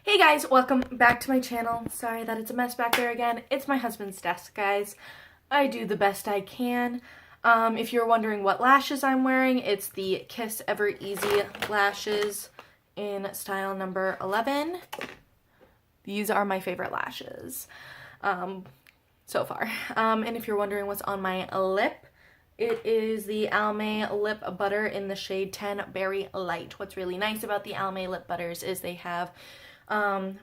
Hey guys, welcome back to my channel. Sorry that it's a mess back there again. It's my husband's desk, guys. I do the best I can. If you're wondering what lashes I'm wearing, it's the Kiss Ever Easy lashes in style number 11. These are my favorite lashes so far. And if you're wondering what's on my lip, it is the Almay Lip Butter in the shade 10 Berry Light. What's really nice about the Almay Lip Butters is they have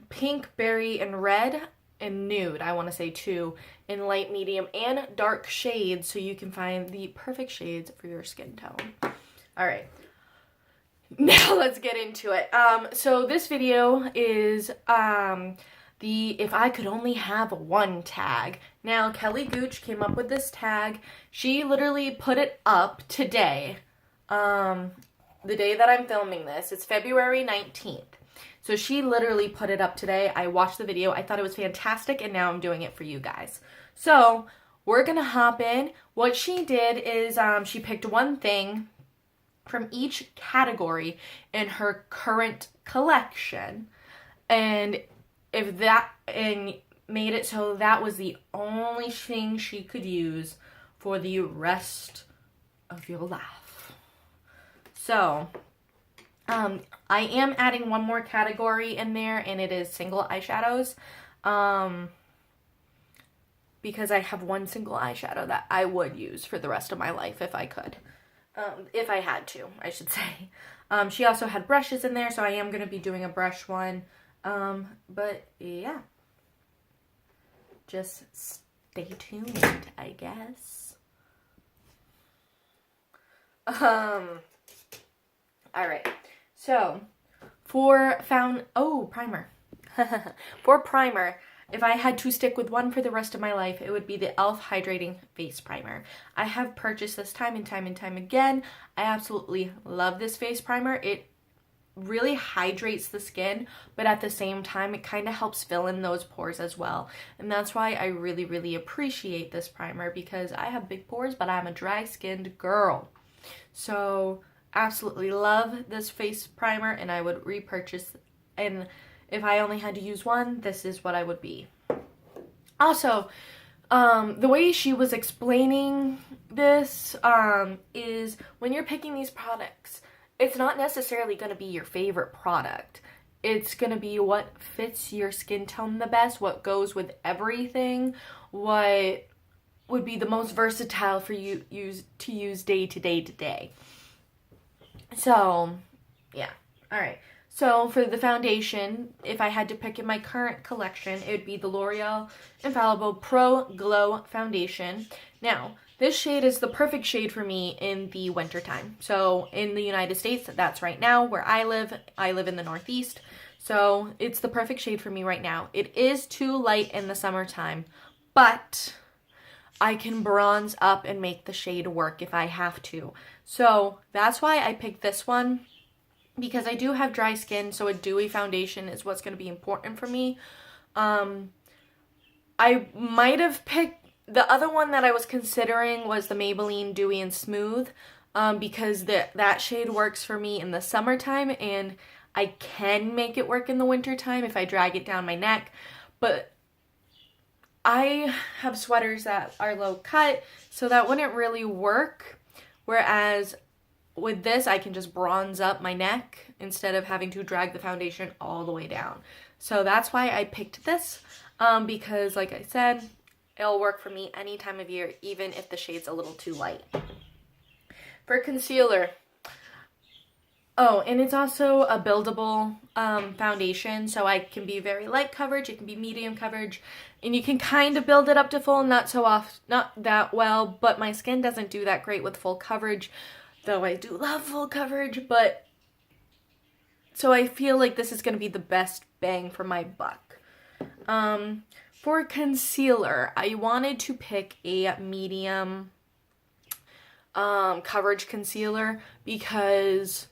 pink, berry, and red, and nude, I want to say too, in light, medium, and dark shades, so you can find the perfect shades for your skin tone. Alright, now let's get into it. So this video is the If I Could Only Have One tag. Now, Kelly Gooch came up with this tag. She literally put it up today, the day that I'm filming this. It's February 19th. So she literally put it up today. I watched the video. I thought it was fantastic, and now I'm doing it for you guys. So we're going to hop in. What she did is she picked one thing from each category in her current collection, and made it so that was the only thing she could use for the rest of your life. So I am adding one more category in there, and it is single eyeshadows, because I have one single eyeshadow that I would use for the rest of my life if I could, if I had to, I should say. She also had brushes in there, so I am going to be doing a brush one, but yeah, just stay tuned, I guess. Alright. So, for primer. For primer, if I had to stick with one for the rest of my life, it would be the e.l.f. Hydrating Face Primer. I have purchased this time and time and time again. I absolutely love this face primer. It really hydrates the skin, but at the same time, it kind of helps fill in those pores as well. And that's why I really, really appreciate this primer, because I have big pores, but I'm a dry-skinned girl. So absolutely love this face primer, and I would repurchase, and if I only had to use one, this is what I would be. Also, the way she was explaining this is when you're picking these products, it's not necessarily going to be your favorite product. It's going to be what fits your skin tone the best, what goes with everything, what would be the most versatile for you to use day to day to day. So, yeah. Alright. So, for the foundation, if I had to pick in my current collection, it would be the L'Oreal Infallible Pro Glow Foundation. Now, this shade is the perfect shade for me in the wintertime. So, in the United States, that's right now where I live. I live in the Northeast. So, it's the perfect shade for me right now. It is too light in the summertime, but I can bronze up and make the shade work if I have to. So that's why I picked this one, because I do have dry skin, so a dewy foundation is what's going to be important for me. I might have picked, the other one that I was considering was the Maybelline Dewy and Smooth, because that shade works for me in the summertime, and I can make it work in the wintertime if I drag it down my neck, but I have sweaters that are low cut, so that wouldn't really work. Whereas with this, I can just bronze up my neck instead of having to drag the foundation all the way down. So that's why I picked this, because like I said, it'll work for me any time of year, even if the shade's a little too light. For concealer, and it's also a buildable foundation, so I can be very light coverage, it can be medium coverage, and you can kind of build it up to full, not that well, but my skin doesn't do that great with full coverage, though I do love full coverage, but so I feel like this is going to be the best bang for my buck. For concealer, I wanted to pick a medium coverage concealer, because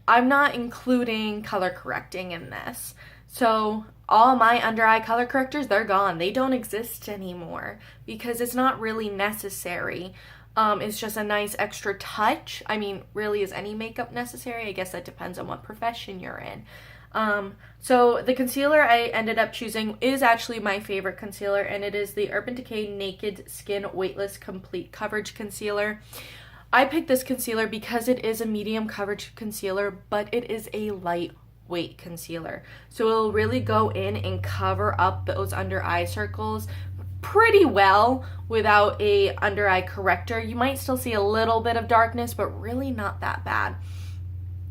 I'm not including color correcting in this. So all my under eye color correctors, they're gone. They don't exist anymore because it's not really necessary. It's just a nice extra touch. I mean, really, is any makeup necessary? I guess that depends on what profession you're in. So the concealer I ended up choosing is actually my favorite concealer, and it is the Urban Decay Naked Skin Weightless Complete Coverage Concealer. I picked this concealer because it is a medium coverage concealer, but it is a lightweight concealer. So it'll really go in and cover up those under eye circles pretty well without a under eye corrector. You might still see a little bit of darkness, but really not that bad.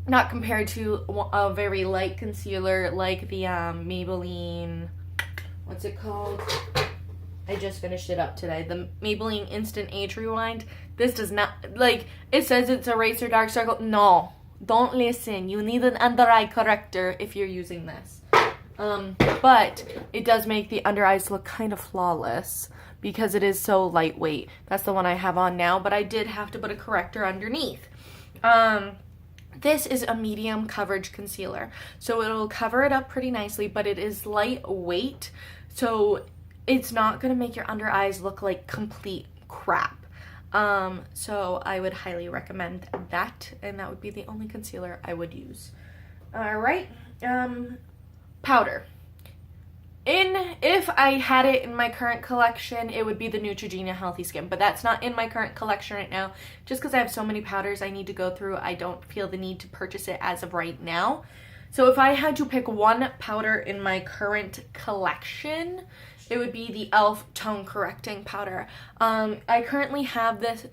Not compared to a very light concealer like the Maybelline, what's it called? I just finished it up today. The Maybelline Instant Age Rewind. This does not, like, it says it's eraser dark circle. No, don't listen. You need an under eye corrector if you're using this. But it does make the under eyes look kind of flawless because it is so lightweight. That's the one I have on now, but I did have to put a corrector underneath. This is a medium coverage concealer, so it'll cover it up pretty nicely, but it is lightweight, so it's not going to make your under eyes look like complete crap. So I would highly recommend that, and that would be the only concealer I would use. All right, powder. If I had it in my current collection, it would be the Neutrogena Healthy Skin, but that's not in my current collection right now. Just because I have so many powders I need to go through, I don't feel the need to purchase it as of right now. So if I had to pick one powder in my current collection, it would be the e.l.f. Tone Correcting Powder. I currently have this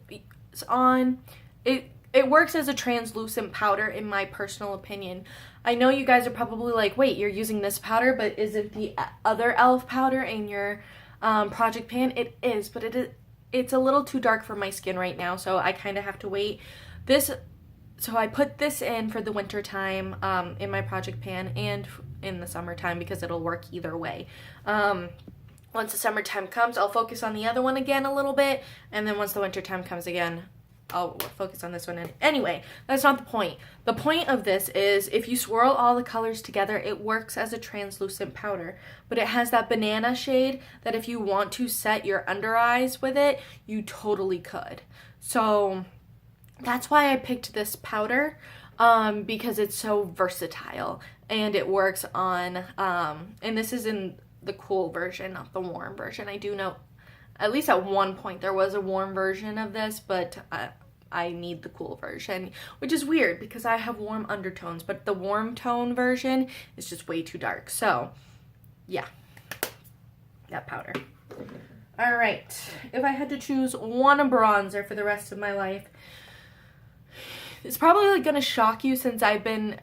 on. It works as a translucent powder in my personal opinion. I know you guys are probably like, wait, you're using this powder, but is it the other e.l.f. powder in your project pan? It is, but it's a little too dark for my skin right now, so I kind of have to wait. So I put this in for the winter time in my project pan and in the summertime because it'll work either way. Once the summertime comes, I'll focus on the other one again a little bit, and then once the winter time comes again, I'll focus on this one. Anyway, that's not the point. The point of this is if you swirl all the colors together, it works as a translucent powder. But it has that banana shade that if you want to set your under eyes with it, you totally could. So that's why I picked this powder, because it's so versatile. And it works on, and this is in the cool version, not the warm version. I do know at least at one point there was a warm version of this, but I need the cool version, which is weird because I have warm undertones, but the warm tone version is just way too dark. So yeah, that powder. All right, if I had to choose one bronzer for the rest of my life, it's probably gonna shock you since I've been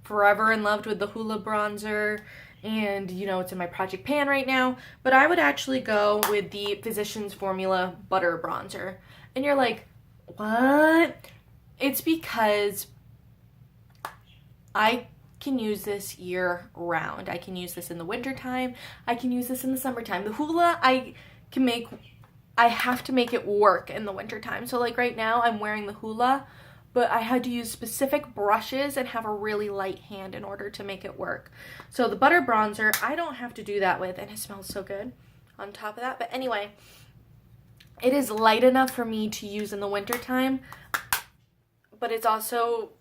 forever in love with the Hoola bronzer, and you know it's in my project pan right now, but I would actually go with the Physicians Formula Butter Bronzer. And you're like, what? It's because I can use this year round. I can use this in the winter time. I can use this in the summertime. The Hoola, I have to make it work in the winter time. So like right now I'm wearing the Hoola, but I had to use specific brushes and have a really light hand in order to make it work. So the butter bronzer, I don't have to do that with, and it smells so good on top of that. But anyway, it is light enough for me to use in the winter time, but it's also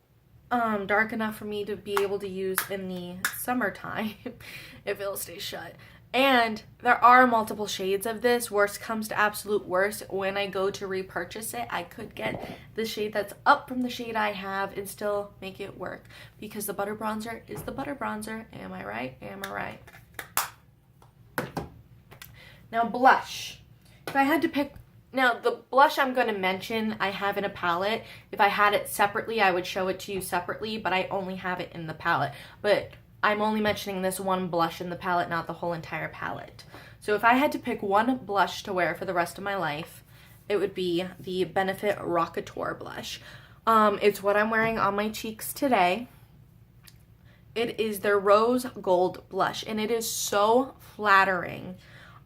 dark enough for me to be able to use in the summertime if it'll stay shut. And there are multiple shades of this. Worst comes to absolute worst, when I go to repurchase it, I could get the shade that's up from the shade I have and still make it work, because the butter bronzer is the butter bronzer. Am I right? Am I right? Now blush. If I had to pick, now the blush I'm going to mention I have in a palette. If I had it separately, I would show it to you separately, but I only have it in the palette. But I'm only mentioning this one blush in the palette, not the whole entire palette. So if I had to pick one blush to wear for the rest of my life, it would be the Benefit Rockateur blush. It's what I'm wearing on my cheeks today. It is their Rose Gold blush, and it is so flattering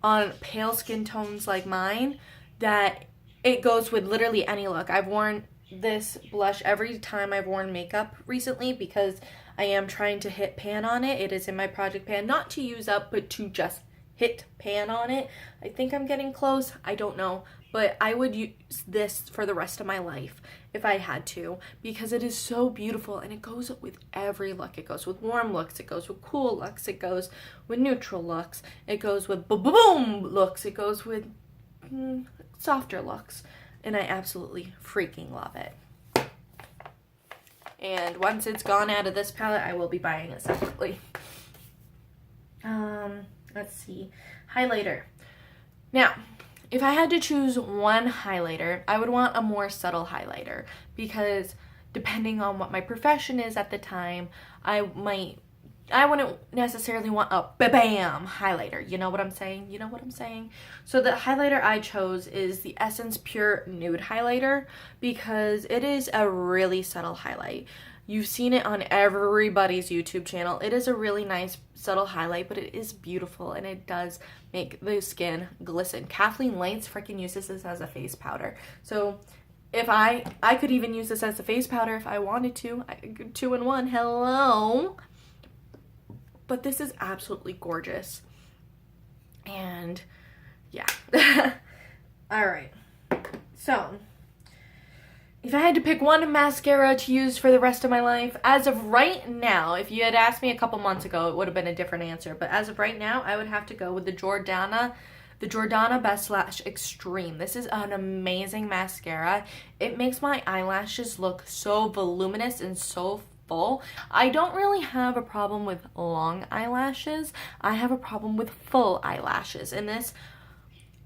on pale skin tones like mine that it goes with literally any look. I've worn this blush every time I've worn makeup recently because I am trying to hit pan on it. It is in my project pan, not to use up, but to just hit pan on it. I think I'm getting close. I don't know, but I would use this for the rest of my life if I had to, because it is so beautiful and it goes with every look. It goes with warm looks, it goes with cool looks, it goes with neutral looks, it goes with boom looks, it goes with softer looks, and I absolutely freaking love it. And once it's gone out of this palette, I will be buying it separately. Let's see. Highlighter. Now, if I had to choose one highlighter, I would want a more subtle highlighter, because depending on what my profession is at the time, I wouldn't necessarily want a bam highlighter. You know what I'm saying? You know what I'm saying? So the highlighter I chose is the Essence Pure Nude Highlighter, because it is a really subtle highlight. You've seen it on everybody's YouTube channel. It is a really nice subtle highlight, but it is beautiful and it does make the skin glisten. Kathleen Lights freaking uses this as a face powder. So if I could even use this as a face powder if I wanted to. 2-in-1, hello. But this is absolutely gorgeous. And yeah. All right. So if I had to pick one mascara to use for the rest of my life, as of right now, if you had asked me a couple months ago, it would have been a different answer. But as of right now, I would have to go with the Jordana Best Lash Extreme. This is an amazing mascara. It makes my eyelashes look so voluminous and so full. I don't really have a problem with long eyelashes. I have a problem with full eyelashes. And this,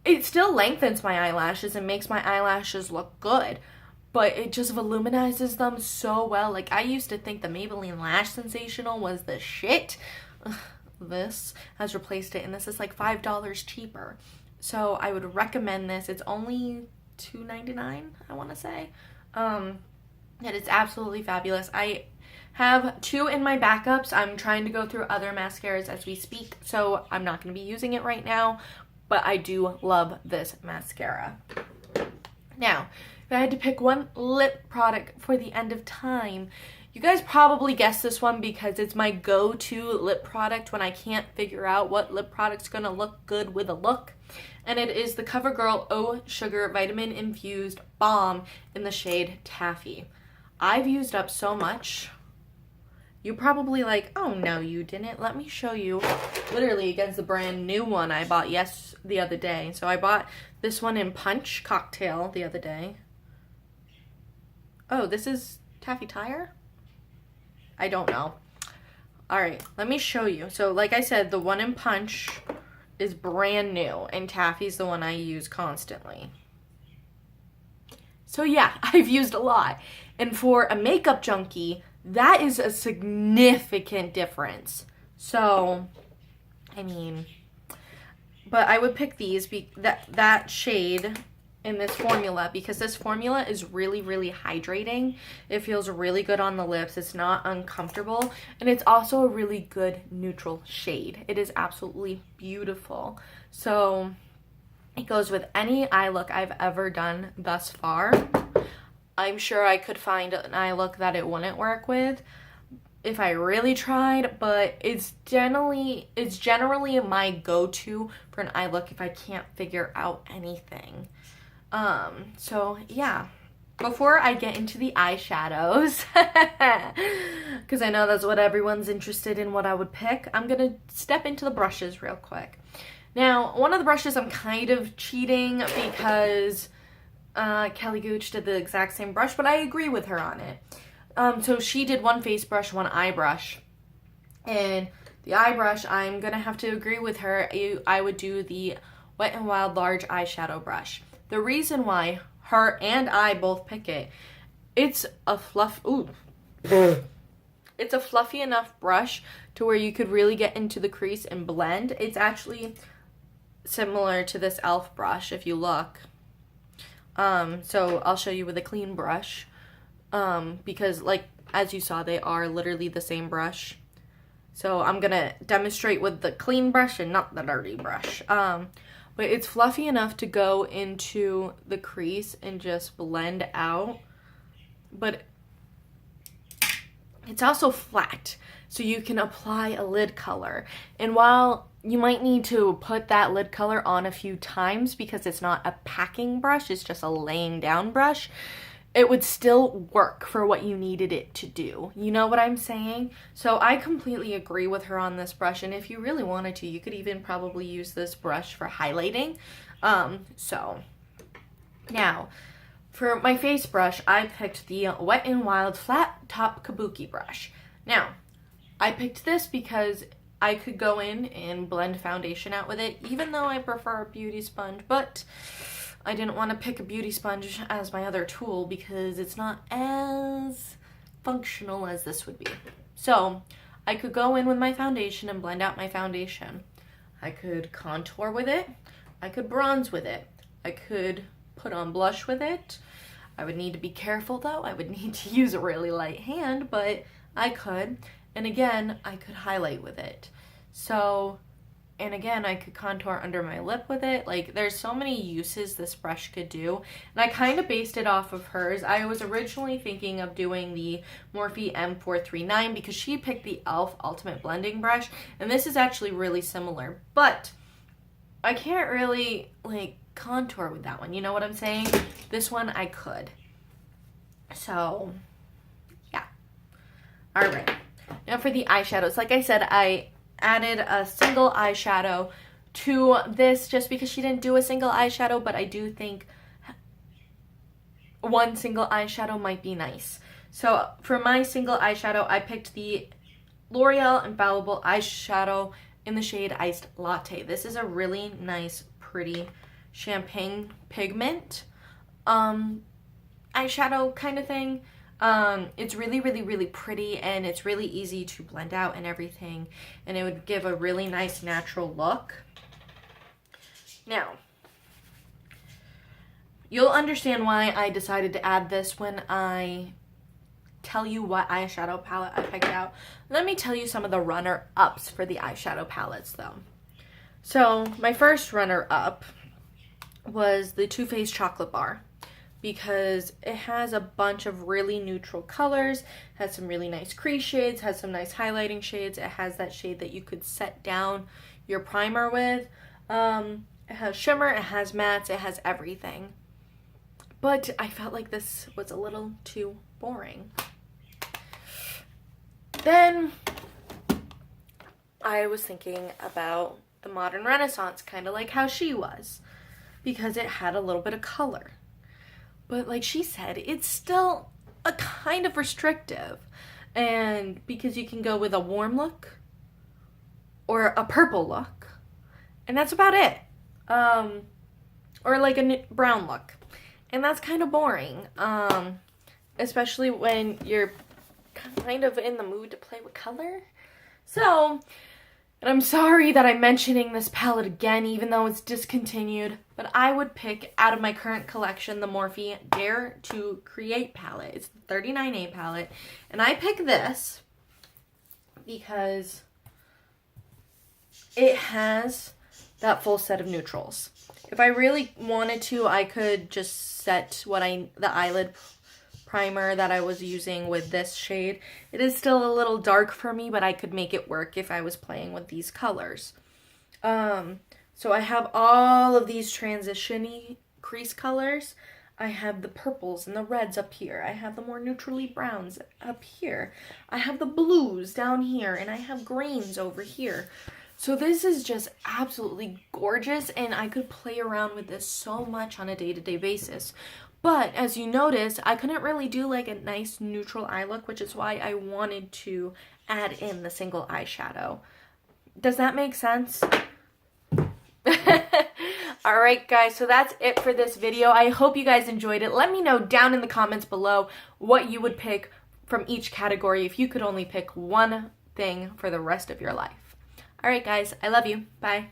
it still lengthens my eyelashes and makes my eyelashes look good, but it just volumizes them so well. Like, I used to think the Maybelline Lash Sensational was the shit. This has replaced it, and this is like $5 cheaper. So I would recommend this. It's only $2.99, I want to say. And it's absolutely fabulous. I have 2 in my backups. I'm trying to go through other mascaras as we speak, so I'm not going to be using it right now, but I do love this mascara. Now, if I had to pick one lip product for the end of time, you guys probably guessed this one because it's my go-to lip product when I can't figure out what lip product's going to look good with a look. And it is the CoverGirl Oh Sugar Vitamin Infused Balm in the shade Taffy. I've used up so much. You probably like, oh no you didn't. Let me show you literally against the brand new one I bought the other day. So I bought this one in Punch Cocktail the other day. Oh, this is Taffy Tire? I don't know. Alright, let me show you. So like I said, the one in Punch is brand new, and Taffy's the one I use constantly. So yeah, I've used a lot. And for a makeup junkie, that is a significant difference. So, I mean, but I would pick these, that shade in this formula, because this formula is really, really hydrating. It feels really good on the lips. It's not uncomfortable. And it's also a really good neutral shade. It is absolutely beautiful. So it goes with any eye look I've ever done thus far. I'm sure I could find an eye look that it wouldn't work with if I really tried, but it's generally my go-to for an eye look if I can't figure out anything. So yeah, before I get into the eyeshadows, because I know that's what everyone's interested in, what I would pick, I'm gonna step into the brushes real quick. Now, one of the brushes I'm kind of cheating because Kelly Gooch did the exact same brush, but I agree with her on it. So she did one face brush, one eye brush, and the eye brush, I'm gonna have to agree with her. I would do the Wet n Wild large eyeshadow brush. The reason why her and I both pick it, it's a it's a fluffy enough brush to where you could really get into the crease and blend. It's actually similar to this e.l.f. brush if you look. So I'll show you with a clean brush, because like, as you saw, they are literally the same brush. So I'm gonna demonstrate with the clean brush and not the dirty brush. But it's fluffy enough to go into the crease and just blend out. But it's also flat, so you can apply a lid color. And while you might need to put that lid color on a few times because it's not a packing brush, it's just a laying down brush. It would still work for what you needed it to do. You know what I'm saying? So I completely agree with her on this brush, and if you really wanted to, you could even probably use this brush for highlighting. So now for my face brush, I picked the Wet n Wild flat top kabuki brush. Now I picked this because I could go in and blend foundation out with it, even though I prefer a beauty sponge, but I didn't want to pick a beauty sponge as my other tool because it's not as functional as this would be. So I could go in with my foundation and blend out my foundation. I could contour with it. I could bronze with it. I could put on blush with it. I would need to be careful though. I would need to use a really light hand, but I could. And again, I could highlight with it. So, and again, I could contour under my lip with it. Like, there's so many uses this brush could do. And I kind of based it off of hers. I was originally thinking of doing the Morphe M439 because she picked the e.l.f. Ultimate Blending Brush. And this is actually really similar. But I can't really, like, contour with that one. You know what I'm saying? This one, I could. So, yeah. Alright. Now for the eyeshadows. Like I said, I added a single eyeshadow to this just because she didn't do a single eyeshadow, but I do think one single eyeshadow might be nice. So for my single eyeshadow, I picked the L'Oreal Infallible eyeshadow in the shade Iced Latte. This is a really nice, pretty champagne pigment eyeshadow kind of thing. It's really, really, really pretty, and it's really easy to blend out and everything, and it would give a really nice natural look. Now, you'll understand why I decided to add this when I tell you what eyeshadow palette I picked out. Let me tell you some of the runner-ups for the eyeshadow palettes, though. So, my first runner-up was the Too Faced Chocolate Bar, because it has a bunch of really neutral colors, has some really nice crease shades, has some nice highlighting shades. It has that shade that you could set down your primer with. It has shimmer, it has mattes, it has everything. But I felt like this was a little too boring. Then I was thinking about the Modern Renaissance, kind of like how she was, because it had a little bit of color. But like she said, it's still a kind of restrictive. And because you can go with a warm look or a purple look. And that's about it. Or like a brown look. And that's kind of boring. Especially when you're kind of in the mood to play with color. So, and I'm sorry that I'm mentioning this palette again, even though it's discontinued, but I would pick out of my current collection the Morphe Dare to Create palette. It's the 39A palette, and I pick this because it has that full set of neutrals. If I really wanted to, I could just set the eyelid primer that I was using with this shade. It is still a little dark for me, but I could make it work if I was playing with these colors. So I have all of these transition-y crease colors. I have the purples and the reds up here. I have the more neutrally browns up here. I have the blues down here, and I have greens over here. So this is just absolutely gorgeous, and I could play around with this so much on a day-to-day basis. But as you notice, I couldn't really do like a nice neutral eye look, which is why I wanted to add in the single eyeshadow. Does that make sense? Alright guys, so that's it for this video. I hope you guys enjoyed it. Let me know down in the comments below what you would pick from each category if you could only pick one thing for the rest of your life. Alright guys, I love you. Bye.